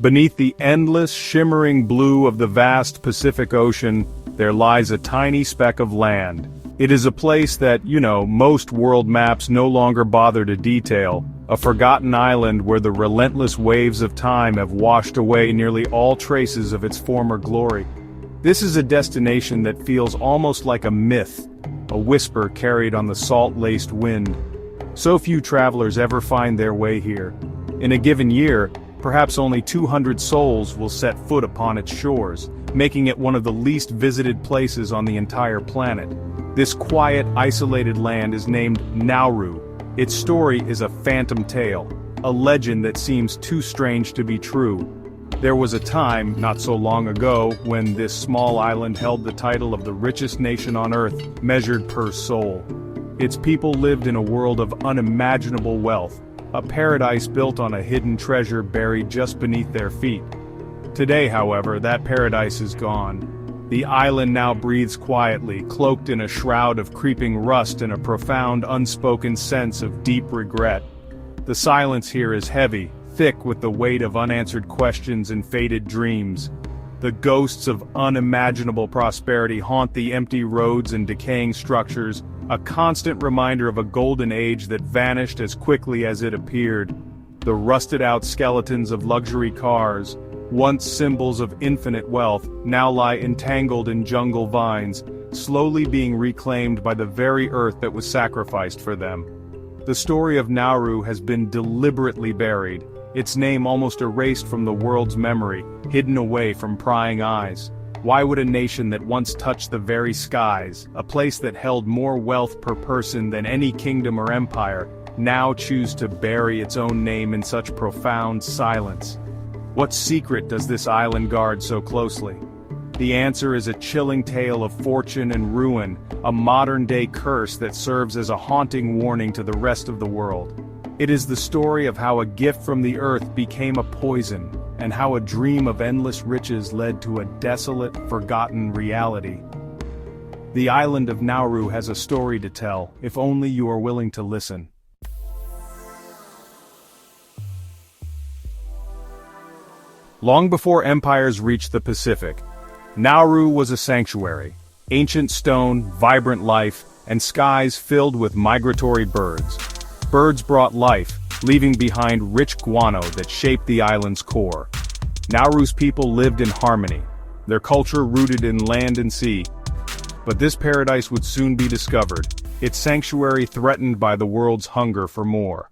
Beneath the endless, shimmering blue of the vast Pacific Ocean, there lies a tiny speck of land. It is a place that, most world maps no longer bother to detail, a forgotten island where the relentless waves of time have washed away nearly all traces of its former glory. This is a destination that feels almost like a myth, a whisper carried on the salt-laced wind. So few travelers ever find their way here. In a given year, perhaps only 200 souls will set foot upon its shores, making it one of the least visited places on the entire planet. This quiet, isolated land is named Nauru. Its story is a phantom tale, a legend that seems too strange to be true. There was a time, not so long ago, when this small island held the title of the richest nation on Earth, measured per soul. Its people lived in a world of unimaginable wealth, a paradise built on a hidden treasure buried just beneath their feet. Today, however, that paradise is gone. The island now breathes quietly, cloaked in a shroud of creeping rust and a profound, unspoken sense of deep regret. The silence here is heavy, thick with the weight of unanswered questions and faded dreams. The ghosts of unimaginable prosperity haunt the empty roads and decaying structures, a constant reminder of a golden age that vanished as quickly as it appeared. The rusted-out skeletons of luxury cars, once symbols of infinite wealth, now lie entangled in jungle vines, slowly being reclaimed by the very earth that was sacrificed for them. The story of Nauru has been deliberately buried, its name almost erased from the world's memory, hidden away from prying eyes. Why would a nation that once touched the very skies, a place that held more wealth per person than any kingdom or empire, now choose to bury its own name in such profound silence? What secret does this island guard so closely? The answer is a chilling tale of fortune and ruin, a modern-day curse that serves as a haunting warning to the rest of the world. It is the story of how a gift from the earth became a poison, and how a dream of endless riches led to a desolate, forgotten reality. The island of Nauru has a story to tell, if only you are willing to listen. Long before empires reached the Pacific, Nauru was a sanctuary. Ancient stone, vibrant life, and skies filled with migratory birds. Birds brought life, leaving behind rich guano that shaped the island's core. Nauru's people lived in harmony, their culture rooted in land and sea. But this paradise would soon be discovered, its sanctuary threatened by the world's hunger for more.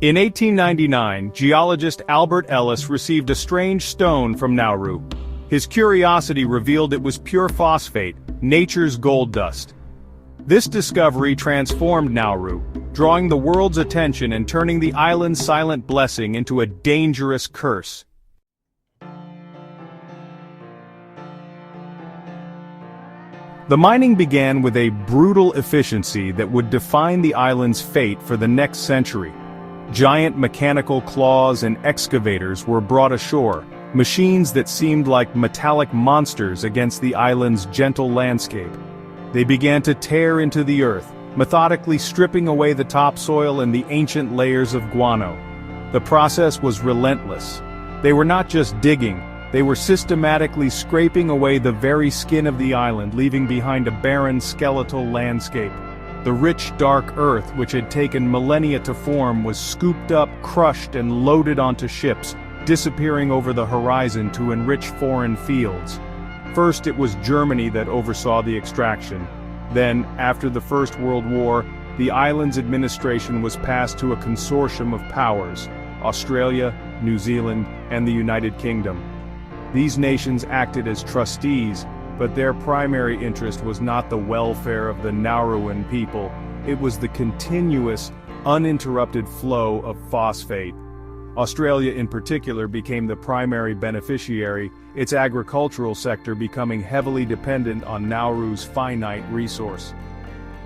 In 1899, geologist Albert Ellis received a strange stone from Nauru. His curiosity revealed it was pure phosphate, nature's gold dust. This discovery transformed Nauru, drawing the world's attention and turning the island's silent blessing into a dangerous curse. The mining began with a brutal efficiency that would define the island's fate for the next century. Giant mechanical claws and excavators were brought ashore, machines that seemed like metallic monsters against the island's gentle landscape. They began to tear into the earth, methodically stripping away the topsoil and the ancient layers of guano. The process was relentless. They were not just digging, they were systematically scraping away the very skin of the island, leaving behind a barren skeletal landscape. The rich, dark earth, which had taken millennia to form, was scooped up, crushed, and loaded onto ships, disappearing over the horizon to enrich foreign fields. First, it was Germany that oversaw the extraction. Then, after the First World War, the island's administration was passed to a consortium of powers: Australia, New Zealand, and the United Kingdom. These nations acted as trustees, but their primary interest was not the welfare of the Nauruan people. It was the continuous, uninterrupted flow of phosphate. Australia in particular became the primary beneficiary, its agricultural sector becoming heavily dependent on Nauru's finite resource.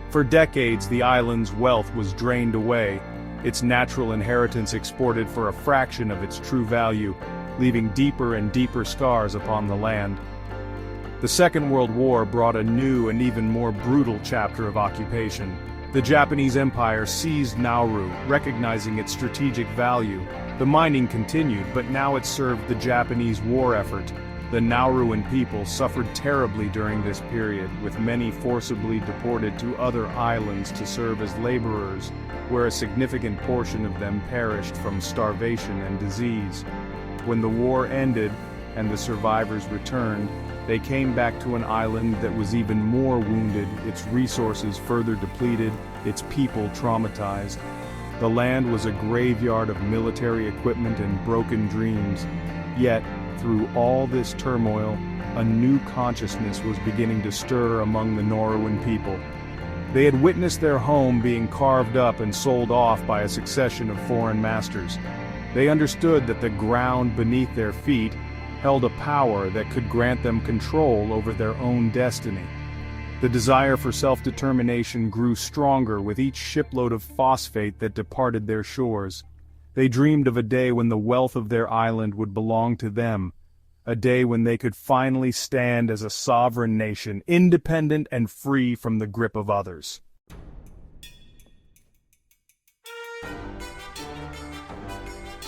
For decades, the island's wealth was drained away, its natural inheritance exported for a fraction of its true value, leaving deeper and deeper scars upon the land. The Second World War brought a new and even more brutal chapter of occupation. The Japanese Empire seized Nauru, recognizing its strategic value. The mining continued, but now it served the Japanese war effort. The Nauruan people suffered terribly during this period, with many forcibly deported to other islands to serve as laborers, where a significant portion of them perished from starvation and disease. When the war ended, and the survivors returned, they came back to an island that was even more wounded, its resources further depleted, its people traumatized. The land was a graveyard of military equipment and broken dreams. Yet, through all this turmoil, a new consciousness was beginning to stir among the Nauruan people. They had witnessed their home being carved up and sold off by a succession of foreign masters. They understood that the ground beneath their feet held a power that could grant them control over their own destiny. The desire for self-determination grew stronger with each shipload of phosphate that departed their shores. They dreamed of a day when the wealth of their island would belong to them, a day when they could finally stand as a sovereign nation, independent and free from the grip of others.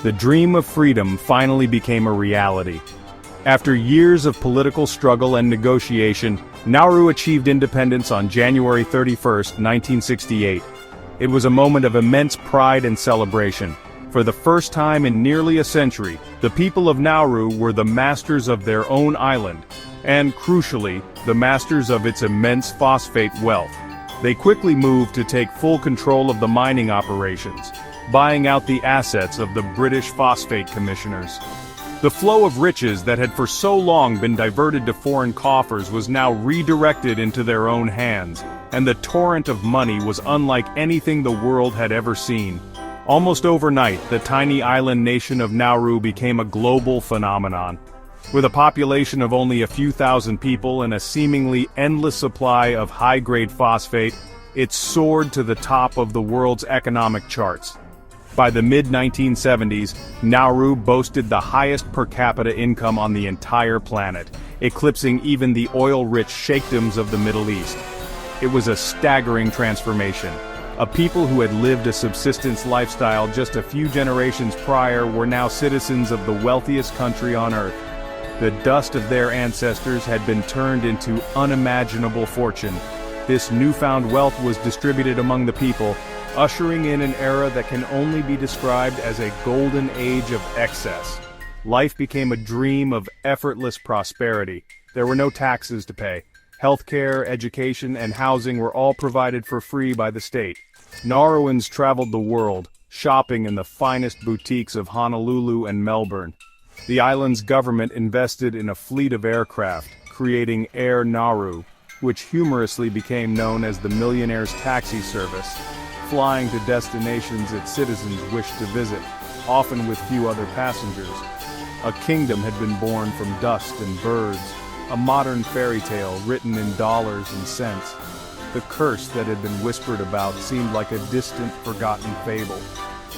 The dream of freedom finally became a reality. After years of political struggle and negotiation, Nauru achieved independence on January 31, 1968. It was a moment of immense pride and celebration. For the first time in nearly a century, the people of Nauru were the masters of their own island, and, crucially, the masters of its immense phosphate wealth. They quickly moved to take full control of the mining operations, buying out the assets of the British Phosphate Commissioners. The flow of riches that had for so long been diverted to foreign coffers was now redirected into their own hands, and the torrent of money was unlike anything the world had ever seen. Almost overnight, the tiny island nation of Nauru became a global phenomenon. With a population of only a few thousand people and a seemingly endless supply of high-grade phosphate, it soared to the top of the world's economic charts. By the mid-1970s, Nauru boasted the highest per capita income on the entire planet, eclipsing even the oil-rich sheikdoms of the Middle East. It was a staggering transformation. A people who had lived a subsistence lifestyle just a few generations prior were now citizens of the wealthiest country on earth. The dust of their ancestors had been turned into unimaginable fortune. This newfound wealth was distributed among the people, ushering in an era that can only be described as a golden age of excess. Life became a dream of effortless prosperity. There were no taxes to pay. Healthcare, education, and housing were all provided for free by the state. Nauruans traveled the world, shopping in the finest boutiques of Honolulu and Melbourne. The island's government invested in a fleet of aircraft, creating Air Nauru, which humorously became known as the Millionaire's Taxi Service, flying to destinations its citizens wished to visit, often with few other passengers. A kingdom had been born from dust and birds, a modern fairy tale written in dollars and cents. The curse that had been whispered about seemed like a distant, forgotten fable.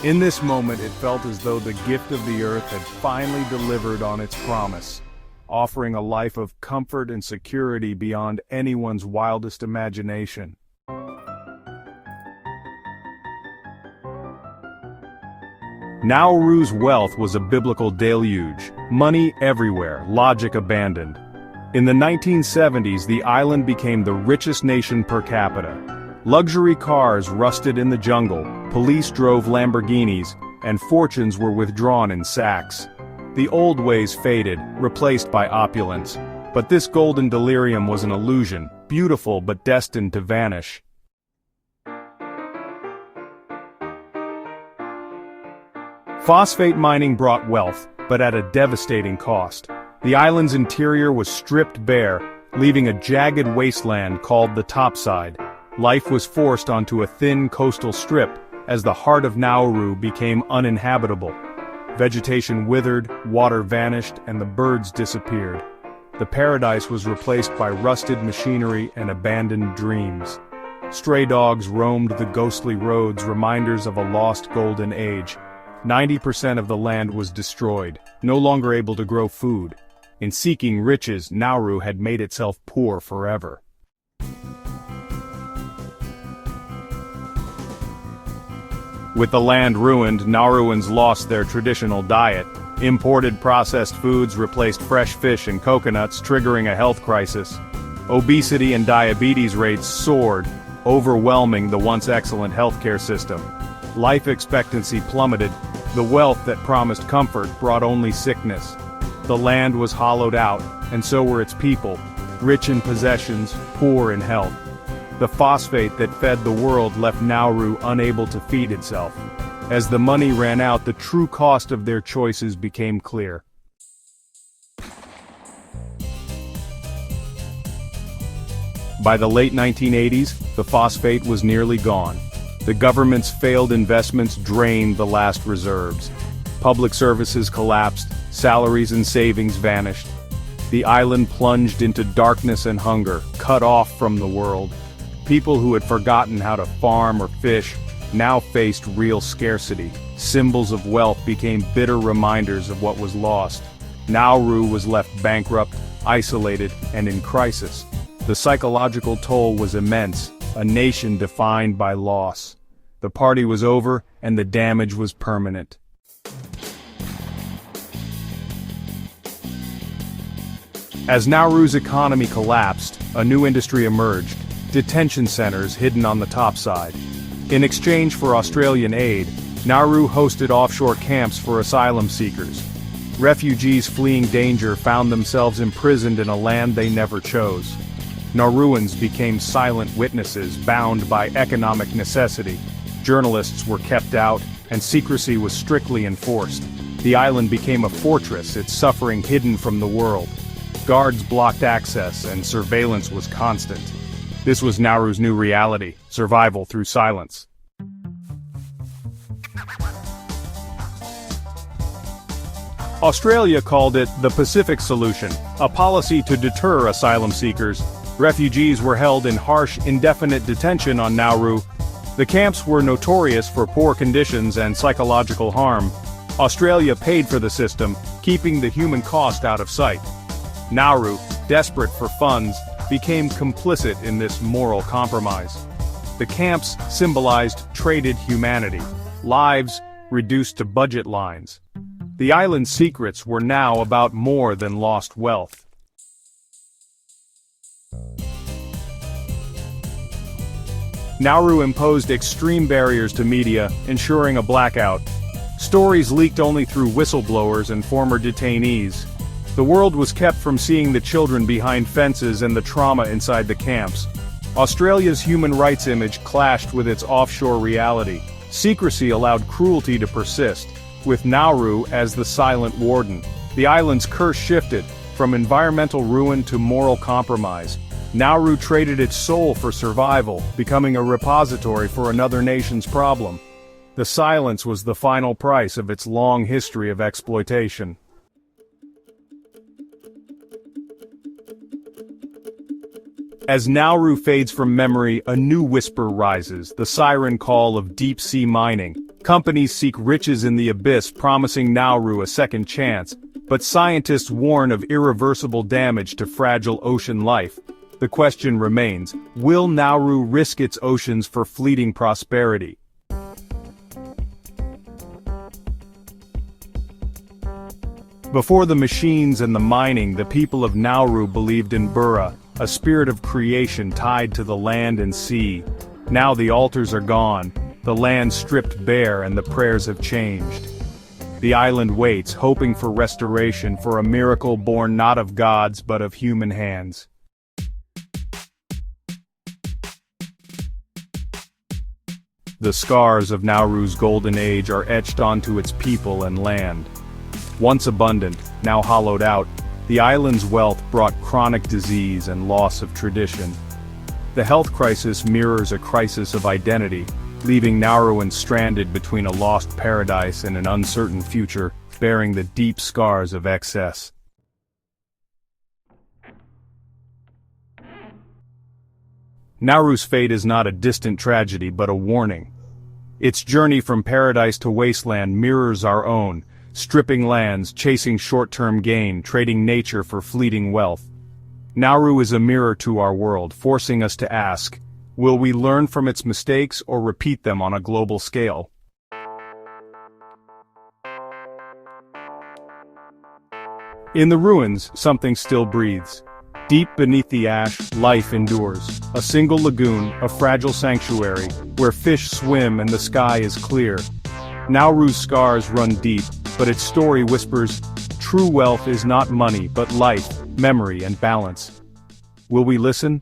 In this moment, it felt as though the gift of the earth had finally delivered on its promise, offering a life of comfort and security beyond anyone's wildest imagination. Nauru's wealth was a biblical deluge, money everywhere, logic abandoned. In the 1970s, the island became the richest nation per capita. Luxury cars rusted in the jungle, police drove Lamborghinis, and fortunes were withdrawn in sacks. The old ways faded, replaced by opulence. But this golden delirium was an illusion, beautiful but destined to vanish. Phosphate mining brought wealth, but at a devastating cost. The island's interior was stripped bare, leaving a jagged wasteland called the topside. Life was forced onto a thin coastal strip as the heart of Nauru became uninhabitable. Vegetation withered, water vanished, and the birds disappeared. The paradise was replaced by rusted machinery and abandoned dreams. Stray dogs roamed the ghostly roads, reminders of a lost golden age. 90% of the land was destroyed, no longer able to grow food. In seeking riches, Nauru had made itself poor forever. With the land ruined, Nauruans lost their traditional diet. Imported processed foods replaced fresh fish and coconuts, triggering a health crisis. Obesity and diabetes rates soared, overwhelming the once excellent healthcare system. Life expectancy plummeted. The wealth that promised comfort brought only sickness. The land was hollowed out, and so were its people, rich in possessions, poor in health. The phosphate that fed the world left Nauru unable to feed itself. As the money ran out, the true cost of their choices became clear. By the late 1980s, the phosphate was nearly gone. The government's failed investments drained the last reserves. Public services collapsed, salaries and savings vanished. The island plunged into darkness and hunger, cut off from the world. People who had forgotten how to farm or fish now faced real scarcity. Symbols of wealth became bitter reminders of what was lost. Nauru was left bankrupt, isolated, and in crisis. The psychological toll was immense, a nation defined by loss. The party was over, and the damage was permanent. As Nauru's economy collapsed, a new industry emerged: detention centers hidden on the topside. In exchange for Australian aid, Nauru hosted offshore camps for asylum seekers. Refugees fleeing danger found themselves imprisoned in a land they never chose. Nauruans became silent witnesses, bound by economic necessity. Journalists were kept out, and secrecy was strictly enforced. The island became a fortress, its suffering hidden from the world. Guards blocked access, and surveillance was constant. This was Nauru's new reality: survival through silence. Australia called it the Pacific Solution, a policy to deter asylum seekers. Refugees were held in harsh, indefinite detention on Nauru. The camps were notorious for poor conditions and psychological harm. Australia paid for the system, keeping the human cost out of sight. Nauru, desperate for funds, became complicit in this moral compromise. The camps symbolized traded humanity, lives reduced to budget lines. The island's secrets were now about more than lost wealth. Nauru imposed extreme barriers to media, ensuring a blackout. Stories leaked only through whistleblowers and former detainees. The world was kept from seeing the children behind fences and the trauma inside the camps. Australia's human rights image clashed with its offshore reality. Secrecy allowed cruelty to persist, with Nauru as the silent warden. The island's curse shifted, from environmental ruin to moral compromise. Nauru traded its soul for survival, becoming a repository for another nation's problem. The silence was the final price of its long history of exploitation. As Nauru fades from memory, a new whisper rises, the siren call of deep-sea mining. Companies seek riches in the abyss, promising Nauru a second chance, but scientists warn of irreversible damage to fragile ocean life. The question remains, will Nauru risk its oceans for fleeting prosperity? Before the machines and the mining, the people of Nauru believed in Bura, a spirit of creation tied to the land and sea. Now the altars are gone, the land stripped bare, and the prayers have changed. The island waits, hoping for restoration, for a miracle born not of gods but of human hands. The scars of Nauru's golden age are etched onto its people and land. Once abundant, now hollowed out, the island's wealth brought chronic disease and loss of tradition. The health crisis mirrors a crisis of identity, leaving Nauruans stranded between a lost paradise and an uncertain future, bearing the deep scars of excess. Nauru's fate is not a distant tragedy but a warning. Its journey from paradise to wasteland mirrors our own, stripping lands, chasing short-term gain, trading nature for fleeting wealth. Nauru is a mirror to our world, forcing us to ask, will we learn from its mistakes or repeat them on a global scale? In the ruins, something still breathes. Deep beneath the ash, life endures. A single lagoon, a fragile sanctuary, where fish swim and the sky is clear. Nauru's scars run deep, but its story whispers, true wealth is not money but life, memory and balance. Will we listen?